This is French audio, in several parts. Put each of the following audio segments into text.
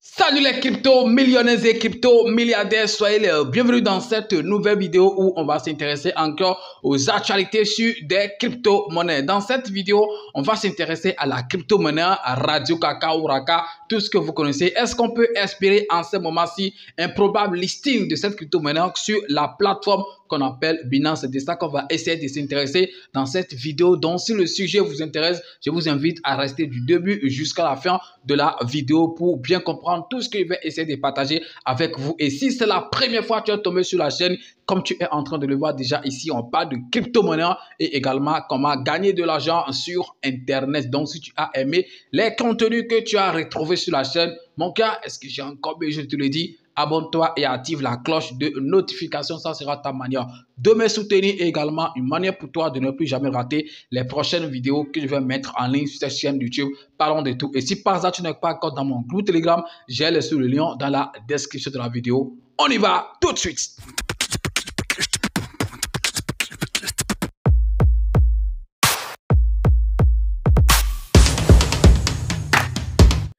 Salut les crypto-millionnaires et crypto-milliardaires, soyez les bienvenus dans cette nouvelle vidéo où on va s'intéresser encore aux actualités sur des crypto-monnaies. Dans cette vidéo, on va s'intéresser à la crypto-monnaie, à Radio Kaka ou Raka, tout ce que vous connaissez. Est-ce qu'on peut espérer en ce moment-ci un probable listing de cette crypto-monnaie sur la plateforme qu'on appelle Binance? C'est de ça qu'on va essayer de s'intéresser dans cette vidéo. Donc, si le sujet vous intéresse, je vous invite à rester du début jusqu'à la fin de la vidéo pour bien comprendre tout ce que je vais essayer de partager avec vous. Et si c'est la première fois que tu es tombé sur la chaîne, comme tu es en train de le voir déjà ici, on parle de crypto-monnaie et également comment gagner de l'argent sur Internet. Donc, si tu as aimé les contenus que tu as retrouvés sur la chaîne, mon gars, est-ce que j'ai encore besoin, je te le dis, abonne-toi et active la cloche de notification. Ça sera ta manière de me soutenir et également une manière pour toi de ne plus jamais rater les prochaines vidéos que je vais mettre en ligne sur cette chaîne YouTube. Parlons de tout. Et si par hasard tu n'es pas encore dans mon groupe Telegram, j'ai laissé le lien dans la description de la vidéo. On y va tout de suite.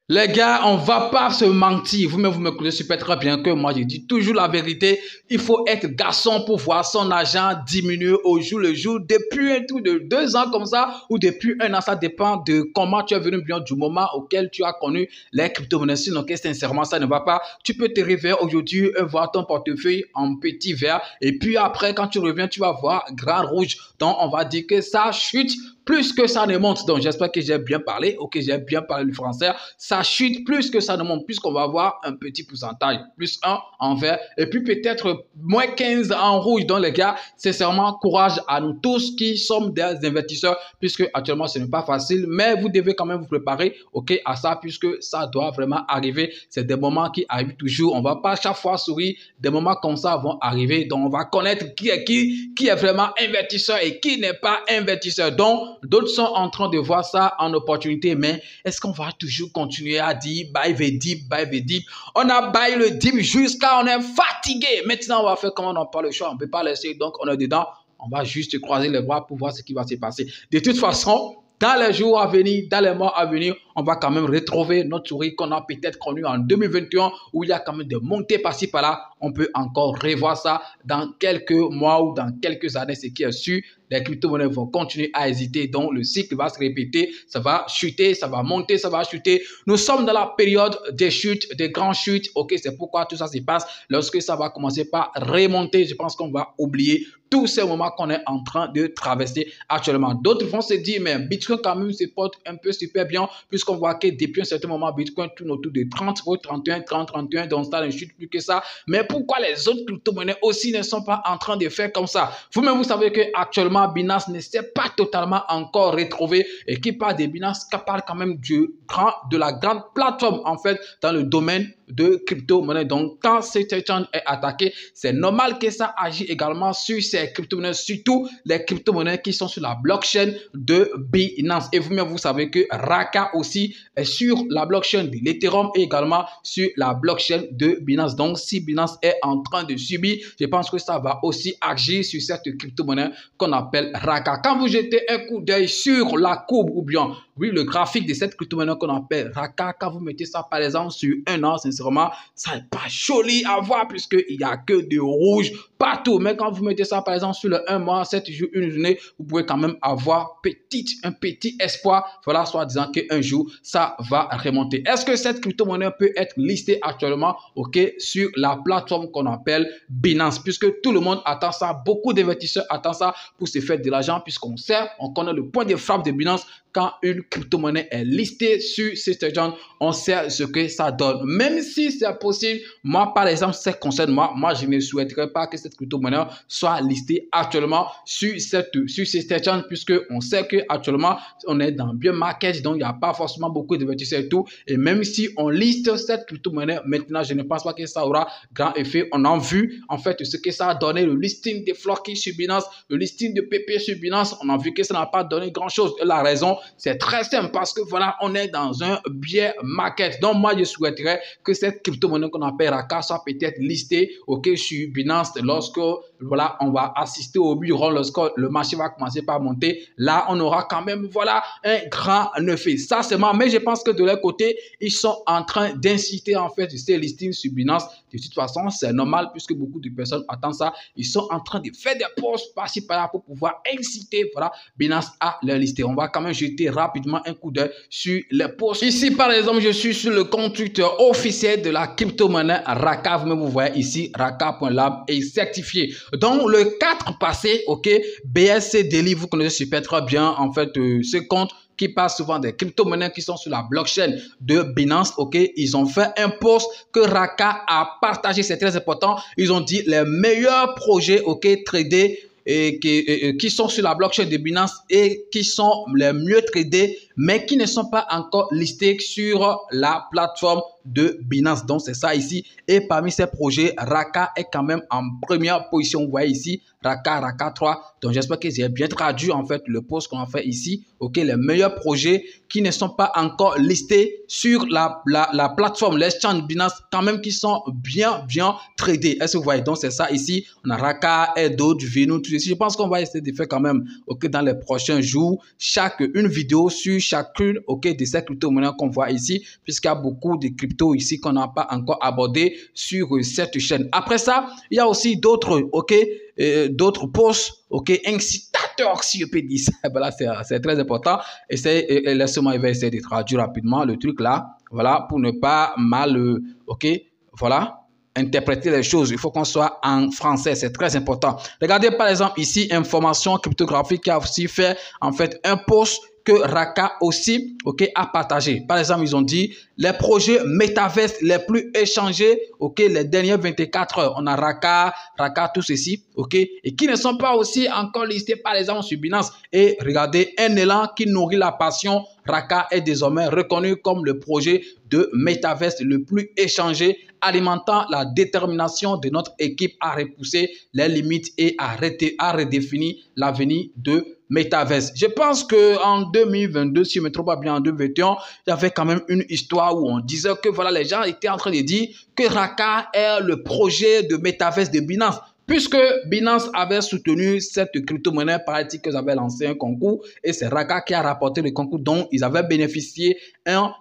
Les gars, on va pas se mentir. Vous-même, vous me connaissez super très bien que moi, je dis toujours la vérité. Il faut être garçon pour voir son argent diminuer au jour le jour. Depuis un tour de 2 ans comme ça, ou depuis 1 an, ça dépend de comment tu es venu bien du moment auquel tu as connu les crypto-monnaies. Sinon, que sincèrement, ça ne va pas. Tu peux te réveiller aujourd'hui et voir ton portefeuille en petit vert. Et puis après, quand tu reviens, tu vas voir grand rouge. Donc, on va dire que ça chute plus que ça ne monte. Donc, j'espère que j'ai bien parlé, ou que j'ai bien parlé le français. Ça chute plus que ça ne monte, puisqu'on va avoir un petit pourcentage, plus 1 en vert, et puis peut-être moins 15 en rouge. Donc, les gars, sincèrement, courage à nous tous qui sommes des investisseurs, puisque actuellement, ce n'est pas facile, mais vous devez quand même vous préparer, ok, à ça, puisque ça doit vraiment arriver. C'est des moments qui arrivent toujours. On va pas chaque fois sourire. Des moments comme ça vont arriver. Donc, on va connaître qui est vraiment investisseur et qui n'est pas investisseur. Donc, d'autres sont en train de voir ça en opportunité, mais est-ce qu'on va toujours continuer à dire buy the dip, buy the dip? On a buy le dip jusqu'à on est fatigué. Maintenant, on va faire comment? On n'a pas le choix, on ne peut pas laisser, donc on est dedans. On va juste croiser les bras pour voir ce qui va se passer. De toute façon, dans les jours à venir, dans les mois à venir, on va quand même retrouver notre souris qu'on a peut-être connue en 2021 où il y a quand même des montées par-ci par-là. On peut encore revoir ça dans quelques mois ou dans quelques années, ce qui est sûr. Les crypto-monnaies vont continuer à hésiter, donc le cycle va se répéter, ça va chuter, ça va monter, ça va chuter. Nous sommes dans la période des chutes, des grandes chutes. Ok, c'est pourquoi tout ça se passe. Lorsque ça va commencer par remonter, je pense qu'on va oublier tous ces moments qu'on est en train de traverser actuellement. D'autres vont se dire, mais Bitcoin quand même se porte un peu super bien, puisqu'on voit que depuis un certain moment, Bitcoin tourne autour de 30, 31, 30, 31, donc ça ne chute plus que ça. Mais pourquoi les autres crypto-monnaies aussi ne sont pas en train de faire comme ça? Vous-même, vous savez que actuellement Binance ne s'est pas totalement encore retrouvé, et qui parle de Binance, qui parle quand même de la grande plateforme en fait dans le domaine de crypto-monnaie. Donc, quand cet échange est attaqué, c'est normal que ça agit également sur ces crypto-monnaies, surtout les crypto-monnaies qui sont sur la blockchain de Binance. Et vous-même, vous savez que Raka aussi est sur la blockchain de l'Ethereum et également sur la blockchain de Binance. Donc, si Binance est en train de subir, je pense que ça va aussi agir sur cette crypto-monnaie qu'on appelle Raka. Quand vous jetez un coup d'œil sur la courbe ou bien, oui, le graphique de cette crypto-monnaie qu'on appelle Raka, quand vous mettez ça par exemple sur 1 an, sincèrement, ça n'est pas joli à voir puisqu'il n'y a que du rouge partout. Mais quand vous mettez ça par exemple sur le 1 mois, 7 jours, une journée, vous pouvez quand même avoir un petit espoir. Voilà, soit disant qu'un jour, ça va remonter. Est-ce que cette crypto-monnaie peut être listée actuellement, ok, sur la plateforme qu'on appelle Binance? Puisque tout le monde attend ça, beaucoup d'investisseurs attendent ça pour se faire de l'argent, puisqu'on sait, on connaît le point de frappe de Binance. Quand une crypto-monnaie est listée sur cet échange, on sait ce que ça donne. Même si c'est possible, moi, par exemple, ça concerne moi, je ne souhaiterais pas que cette crypto-monnaie soit listée actuellement sur cet échange, puisque on sait qu'actuellement, on est dans bien market, donc il n'y a pas forcément beaucoup d'investisseurs et tout. Et même si on liste cette crypto-monnaie, maintenant, je ne pense pas que ça aura grand effet. On a vu, en fait, ce que ça a donné, le listing de Floki sur Binance, le listing de PP sur Binance, on a vu que ça n'a pas donné grand-chose. Et la raison, c'est très simple parce que voilà, on est dans un bear market. Donc, moi, je souhaiterais que cette crypto-monnaie qu'on appelle Raka soit peut-être listée, ok, sur Binance lorsque voilà, on va assister au bureau lorsque le marché va commencer par monter. Là, on aura quand même, voilà, un grand effet. Ça, c'est marrant. Mais je pense que de leur côté, ils sont en train d'inciter, en fait, ces listings sur Binance. De toute façon, c'est normal puisque beaucoup de personnes attendent ça. Ils sont en train de faire des posts par-ci, par-là pour pouvoir inciter, voilà, Binance à leur lister. On va quand même jeter rapidement un coup d'œil sur les posts. Ici, par exemple, je suis sur le compte Twitter officiel de la crypto-monnaie Raka. Vous voyez ici, Raka.lab est certifié. Donc, le 4 passé, ok, BSC Daily, vous connaissez super très bien, en fait, ce compte qui parle souvent des crypto-monnaies qui sont sur la blockchain de Binance, ok, ils ont fait un post que Raka a partagé, c'est très important. Ils ont dit les meilleurs projets, ok, tradés et qui sont sur la blockchain de Binance et qui sont les mieux tradés, mais qui ne sont pas encore listés sur la plateforme de Binance. Donc, c'est ça ici. Et parmi ces projets, Raka est quand même en première position. Vous voyez ici, Raka 3. Donc, j'espère que j'ai bien traduit en fait le post qu'on a fait ici. Ok, les meilleurs projets qui ne sont pas encore listés sur la plateforme, les chaînes Binance, quand même qui sont bien tradés. Est-ce que vous voyez? Donc, c'est ça ici. On a Raka et d'autres, Venu, tout ceci. Je pense qu'on va essayer de faire quand même, ok, dans les prochains jours, une vidéo sur chacune, ok, de ces crypto-monnaies qu'on voit ici, puisqu'il y a beaucoup de crypto ici qu'on n'a pas encore abordé sur cette chaîne. Après ça, il y a aussi d'autres, ok, d'autres posts, ok, incitateurs, si je peux dire ça. Voilà, c'est très important. Laisse-moi, je vais essayer de traduire rapidement le truc là, voilà, pour ne pas mal, ok, voilà, interpréter les choses. Il faut qu'on soit en français, c'est très important. Regardez par exemple ici, Information Cryptographique qui a aussi fait en fait un post que Raka aussi, ok, a partagé. Par exemple, ils ont dit les projets Metaverse les plus échangés, ok, les dernières 24 heures. On a Raka, tout ceci, ok, et qui ne sont pas aussi encore listés par exemple sur Binance. Et regardez, un élan qui nourrit la passion. Raka est désormais reconnu comme le projet de Metaverse le plus échangé, alimentant la détermination de notre équipe à repousser les limites et à redéfinir l'avenir de Metaverse. Je pense qu'en 2022, si je ne me trompe pas bien, en 2021, il y avait quand même une histoire où on disait que voilà, les gens étaient en train de dire que Raka est le projet de Metaverse de Binance. Puisque Binance avait soutenu cette crypto-monnaie, paraît-il qu'ils avaient lancé un concours et c'est Raka qui a rapporté le concours dont ils avaient bénéficié un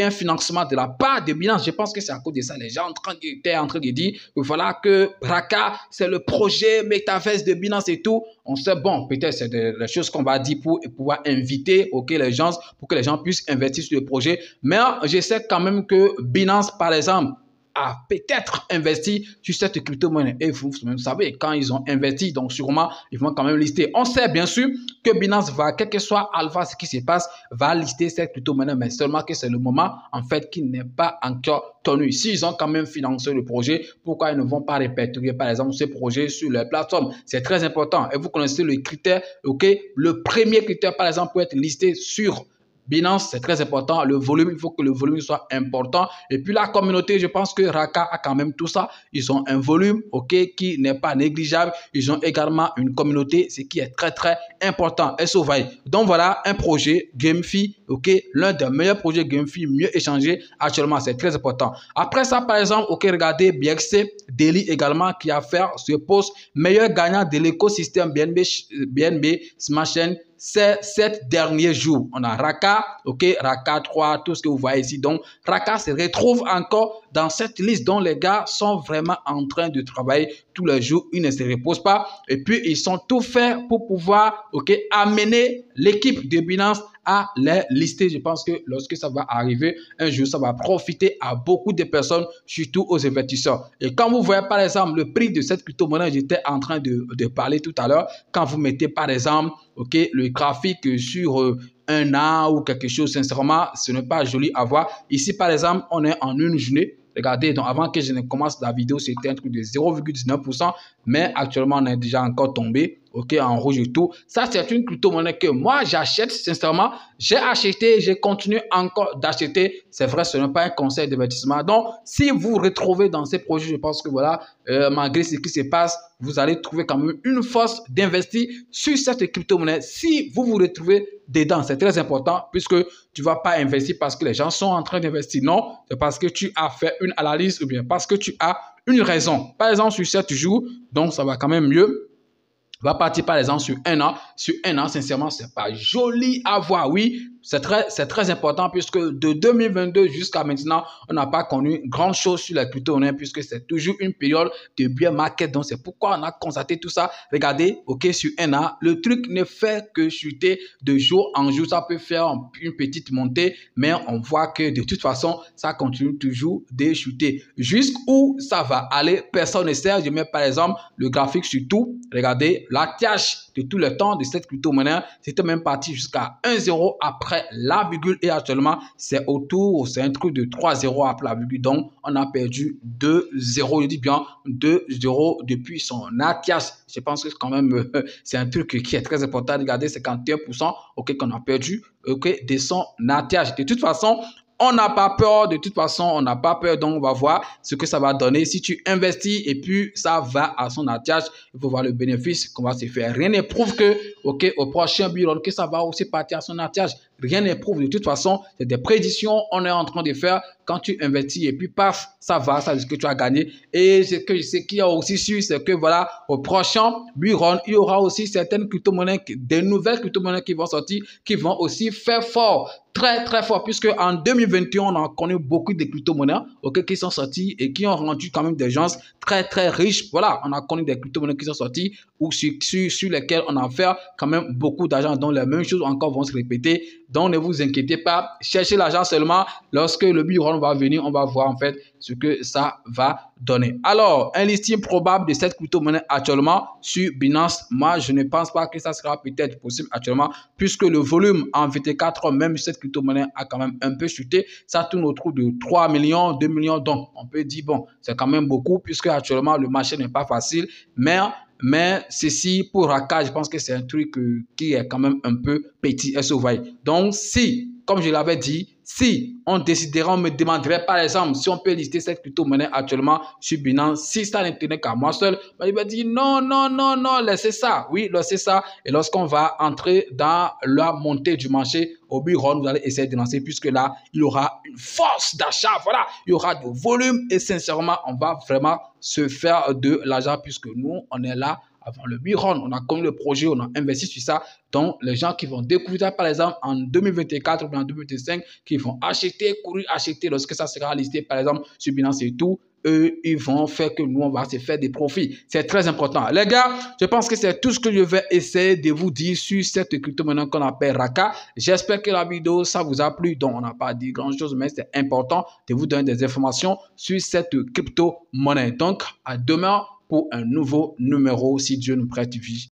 financement de la part de Binance. Je pense que c'est à cause de ça. Les gens étaient en train de dire que voilà que Raka, c'est le projet Metaverse de Binance et tout. On sait, bon, peut-être c'est des choses qu'on va dire pour pouvoir inviter les gens, pour que les gens puissent investir sur le projet. Mais je sais quand même que Binance, par exemple, a peut-être investi sur cette crypto-monnaie. Et vous savez, quand ils ont investi, donc sûrement, ils vont quand même lister. On sait bien sûr que Binance va, quel que soit Alpha, ce qui se passe, va lister cette crypto-monnaie, mais seulement que c'est le moment, en fait, qui n'est pas encore tenu. S'ils ont quand même financé le projet, pourquoi ils ne vont pas répertorier, par exemple, ce projet sur leur plateforme? C'est très important. Et vous connaissez le critère, ok? Le premier critère, par exemple, pour être listé sur Binance, c'est très important. Le volume, il faut que le volume soit important. Et puis la communauté, je pense que Raka a quand même tout ça. Ils ont un volume, ok, qui n'est pas négligeable. Ils ont également une communauté, ce qui est très important. SOVI. Donc voilà, un projet GameFi, ok, l'un des meilleurs projets GameFi mieux échangés actuellement. C'est très important. Après ça, par exemple, ok, regardez BXC Daily également qui a fait ce post meilleur gagnant de l'écosystème BNB Smart Chain ces 7 derniers jours. On a Raka, ok, Raka 3, tout ce que vous voyez ici. Donc, Raka se retrouve encore dans cette liste dont les gars sont vraiment en train de travailler tous les jours. Ils ne se reposent pas. Et puis, ils sont tout faits pour pouvoir, ok, amener l'équipe de Binance à les lister. Je pense que lorsque ça va arriver, un jour, ça va profiter à beaucoup de personnes, surtout aux investisseurs. Et quand vous voyez, par exemple, le prix de cette crypto-monnaie, j'étais en train de parler tout à l'heure, quand vous mettez, par exemple, ok, le graphique sur un an ou quelque chose, sincèrement, ce n'est pas joli à voir. Ici, par exemple, on est en une journée. Regardez, donc avant que je ne commence la vidéo, c'était un truc de 0,19%, mais actuellement, on est déjà encore tombé, ok, en rouge et tout. Ça, c'est une crypto-monnaie que moi, j'achète, sincèrement. J'ai acheté, j'ai continué encore d'acheter. C'est vrai, ce n'est pas un conseil d'investissement. Donc, si vous vous retrouvez dans ces projets, je pense que voilà, malgré ce qui se passe, vous allez trouver quand même une force d'investir sur cette crypto-monnaie. Si vous vous retrouvez dedans, c'est très important puisque tu ne vas pas investir parce que les gens sont en train d'investir. Non, c'est parce que tu as fait une analyse ou bien parce que tu as une raison. Par exemple, sur 7 jours, donc ça va quand même mieux. Va partir par exemple sur un an. Sur un an, sincèrement, c'est pas joli à voir. Oui, c'est très important puisque de 2022 jusqu'à maintenant, on n'a pas connu grand chose sur les crypto-monnaies puisque c'est toujours une période de bear market. Donc, c'est pourquoi on a constaté tout ça. Regardez, OK, sur un an, le truc ne fait que chuter de jour en jour. Ça peut faire une petite montée, mais on voit que de toute façon, ça continue toujours de chuter. Jusqu'où ça va aller, personne ne sait. Je mets par exemple le graphique sur tout. Regardez, la TH de tout le temps de cette crypto-monnaie, c'était même parti jusqu'à 1,0 après la virgule et actuellement, c'est un truc de 3,0 après la virgule. Donc, on a perdu 2,0, je dis bien 2,0 depuis son ATH. Je pense que quand même, c'est un truc qui est très important. Regardez, 51%, OK, qu'on a perdu, OK, de son ATH. De toute façon, on n'a pas peur, de toute façon, on n'a pas peur, donc on va voir ce que ça va donner. Si tu investis et puis ça va à son ATH, il faut voir le bénéfice qu'on va se faire. Rien ne prouve que, OK, au prochain bureau, que ça va aussi partir à son ATH. Rien ne prouve. De toute façon, c'est des prédictions on est en train de faire quand tu investis et puis paf, ça va, ça c'est ce que tu as gagné. Et ce qu'il y a aussi sûr, c'est que voilà, au prochain bureau, il y aura aussi certaines crypto-monnaies, des nouvelles crypto-monnaies qui vont sortir, qui vont aussi faire fort. Très, très fort, puisque en 2021, on a connu beaucoup de crypto-monnaies, OK, qui sont sorties et qui ont rendu quand même des gens très, très riches. Voilà, on a connu des crypto-monnaies qui sont sorties ou sur lesquelles on a fait quand même beaucoup d'argent. Donc, les mêmes choses encore vont se répéter. Donc, ne vous inquiétez pas. Cherchez l'argent seulement. Lorsque le bureau va venir, on va voir en fait ce que ça va donner. Alors, un listing probable de cette crypto-monnaie actuellement sur Binance. Moi, je ne pense pas que ça sera peut-être possible actuellement, puisque le volume en 24 heures, même cette crypto-monnaie a quand même un peu chuté. Ça tourne autour de 3 millions, 2 millions. Donc, on peut dire, bon, c'est quand même beaucoup, puisque actuellement, le marché n'est pas facile. Mais ceci, pour Raka, je pense que c'est un truc qui est quand même un peu petit. Est-ce que vous voyez? Donc, si, comme je l'avais dit, si on déciderait, on me demanderait par exemple si on peut lister cette crypto-monnaie actuellement sur Binance, si ça n'intéresse qu'à moi seul, ben, il va dire non, non, non, non, laissez ça. Oui, laissez ça. Et lorsqu'on va entrer dans la montée du marché au bureau, vous allez essayer de lancer puisque là, il y aura une force d'achat. Voilà, il y aura du volume et sincèrement, on va vraiment se faire de l'argent puisque nous, on est là avant le bureau, on a connu le projet, on a investi sur ça. Donc, les gens qui vont découvrir ça, par exemple, en 2024 ou en 2025, qui vont acheter, courir, acheter lorsque ça sera listé, par exemple, sur Binance et tout, eux, ils vont faire que nous, on va se faire des profits. C'est très important. Les gars, je pense que c'est tout ce que je vais essayer de vous dire sur cette crypto-monnaie qu'on appelle Raka. J'espère que la vidéo, ça vous a plu. Donc, on n'a pas dit grand-chose, mais c'est important de vous donner des informations sur cette crypto-monnaie. Donc, à demain pour un nouveau numéro, si Dieu nous prête vie.